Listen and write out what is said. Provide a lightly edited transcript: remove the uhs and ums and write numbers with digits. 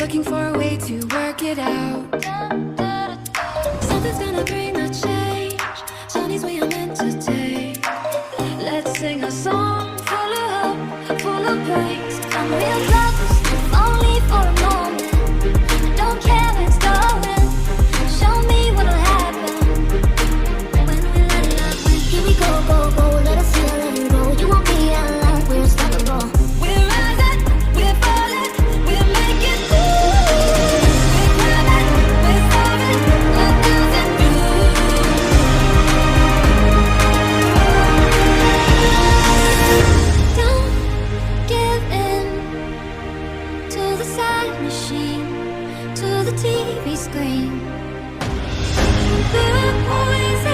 looking for a way to work it out. Something's gonna bring a change. Johnny's way I'm meant to take. Let's sing a song full of hope, full of praise. Come real close, if only for a moment. Don't care where it's going. Show me what'll happen when we let it happen. Here we go, go, go, let us feel and grow. You won't be alone, we're unstoppable. We're rising, we're falling, we're making through. We're climbing, we're soaring, like thousand views. Don't give in to the side machine, to the TV screen. There are always